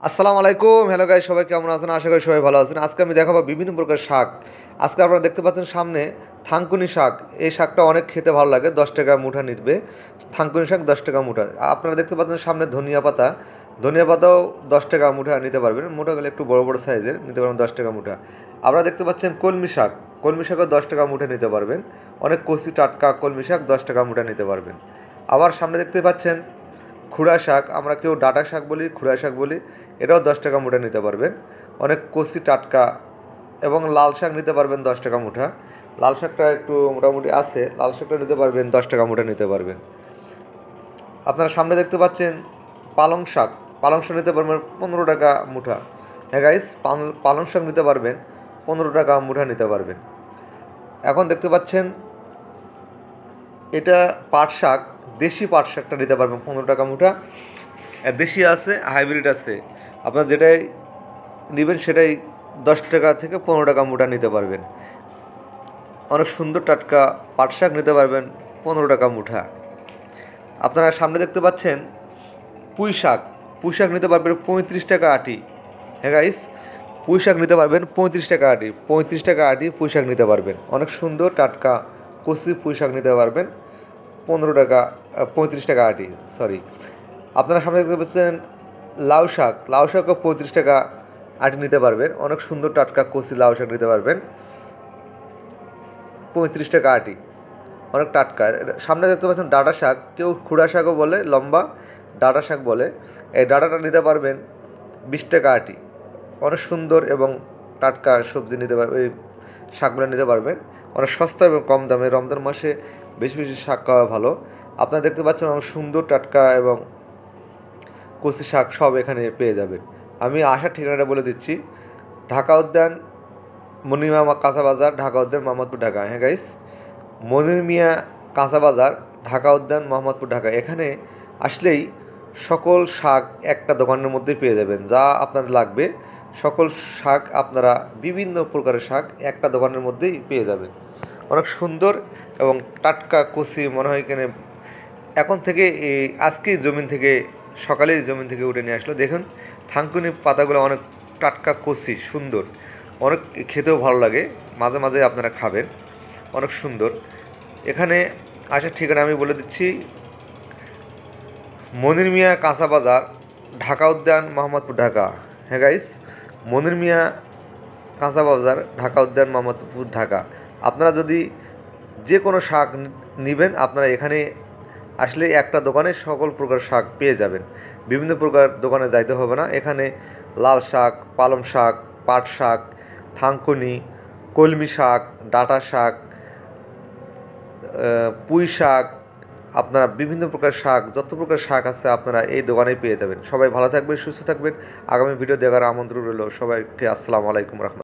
আসসালামু আলাইকুম। Hello guys, সবাই কেমন আছেন? আশা করি সবাই ভালো আছেন। আজকে আমি দেখাবো বিভিন্ন প্রকার শাক। আজকে আপনারা দেখতে পাচ্ছেন সামনে থানকুনি শাক। এই শাকটা অনেক খেতে ভালো লাগে, 10 টাকা মুঠা নিবে। থানকুনি শাক 10 টাকা মুঠা। আপনারা দেখতে পাচ্ছেন সামনে ধনিয়া পাতা। ধনিয়া পাতাও 10 টাকা মুঠা নিতে পারবেন। মুঠাগুলো একটু বড় বড় সাইজের নিতে পারবেন 10 টাকা মুঠা। আপনারা দেখতে পাচ্ছেন কলমি শাক। কলমি শাকও 10 টাকা মুঠা নিতে পারবেন। অনেক কচি টাটকা কলমি শাক 10 টাকা মুঠা নিতে পারবেন। আবার সামনে দেখতে পাচ্ছেন খুড়া শাক, আমরা কেউ ডাঁটা শাক বলি, খুড়া শাক বলি। এটাও 10 টাকা মুঠা নিতে পারবেন। অনেক কচি টাটকা। এবং লাল শাক নিতে পারবেন 10 টাকা মুঠা। লাল শাকটা একটু মোটামুটি আছে, লাল শাকটা নিতে পারবেন 10 টাকা মুঠা নিতে পারবেন। আপনারা সামনে দেখতে পাচ্ছেন পালং শাক। পালং শাক নিতে পারবেন 15 টাকা মুঠা। হ্যাঁ গাইস, পালং শাক নিতে পারবেন 15 টাকা মুঠা নিতে পারবেন। এখন দেখতে পাচ্ছেন এটা পাট শাক। দেশি পাট শাকটা নিতে পারবেন 15 টাকা মুঠা। দেশি আছে, হাইব্রিড আছে। আপনার যেটাই নেবেন সেটাই 10 টাকা থেকে 15 টাকা মুঠা নিতে পারবেন। অনেক সুন্দর টাটকা পাট শাক নিতে পারবেন 15 টাকা মুঠা। আপনারা সামনে দেখতে পাচ্ছেন পুঁই শাক। পুঁই শাক নিতে পারবেন 35 টাকা আটি। হ্যাঁ গাইস, পুঁই শাক নিতে পারবেন 35 টাকা আটি। 35 টাকা আটি পুঁই শাক নিতে পারবেন। অনেক সুন্দর টাটকা কচি পুঁই শাক নিতে পারবেন 15 টাকা, 35 টাকা আটি, সরি। আপনারা সামনে দেখতে পাচ্ছেন লাউ শাক। লাউ শাকও 35 টাকা আটি নিতে পারবেন। অনেক সুন্দর টাটকা কচি লাউ শাক নিতে পারবেন 35 টাকা আটি। অনেক টাটকা। সামনে দেখতে পাচ্ছেন ডাঁটা শাক, কেউ খুড়া শাকও বলে, লম্বা ডাঁটা শাক বলে। এই ডাঁটাটা নিতে পারবেন 20 টাকা আটি। অনেক সুন্দর এবং টাটকা সবজি নিতে পারবেন, এই শাকগুলো নিতে পারবেন অনেক সস্তা এবং কম দামে। রমজান মাসে বেশি বেশি শাক খাওয়া ভালো। আপনারা দেখতে পাচ্ছেন অনেক সুন্দর টাটকা এবং কচি শাক সব এখানে পেয়ে যাবেন। আমি আসার ঠিকানাটা বলে দিচ্ছি। ঢাকা উদ্যান, মনির কাঁচা বাজার, ঢাকা উদ্যান, মোহাম্মদপুর, ঢাকা। হ্যাঁ গাইস, মনির মিয়া কাঁচা বাজার, ঢাকা উদ্যান, মোহাম্মদপুর, ঢাকা। এখানে আসলেই সকল শাক একটা দোকানের মধ্যেই পেয়ে যাবেন। যা আপনাদের লাগবে সকল শাক, আপনারা বিভিন্ন প্রকারের শাক একটা দোকানের মধ্যেই পেয়ে যাবেন। অনেক সুন্দর এবং টাটকা কচি মনে হয় এখানে এখন থেকে আজকেই জমিন থেকে, সকালেই জমিন থেকে উঠে নিয়ে আসলো। দেখুন থানকুনি পাতাগুলো অনেক টাটকা কচি সুন্দর, অনেক খেতেও ভালো লাগে। মাঝে মাঝে আপনারা খাবেন, অনেক সুন্দর। এখানে আসার ঠিকানা আমি বলে দিচ্ছি। মনির মিয়া কাঁচা বাজার, ঢাকা উদ্যান, মোহাম্মদপুর, ঢাকা। হ্যাঁ গাইস, মনির মিয়া কাঁচা বাজার, ঢাকা উদ্যান, মোহাম্মদপুর, ঢাকা। আপনারা যদি যে কোনো শাক নেবেন, আপনারা এখানে আসলে একটা দোকানে সকল প্রকার শাক পেয়ে যাবেন। বিভিন্ন প্রকার দোকানে যাইতে হবে না। এখানে লাল শাক, পালং শাক, পাট শাক, থানকুনি, কলমি শাক, ডাঁটা শাক, পুঁই শাক, আপনারা বিভিন্ন প্রকার শাক, যত প্রকার শাক আছে আপনারা এই দোকানেই পেয়ে যাবেন। সবাই ভালো থাকবেন, সুস্থ থাকবেন। আগামী ভিডিও দেখার আমন্ত্রণ রইল সবাইকে। আসসালামু আলাইকুম রহমতুল্লাহ।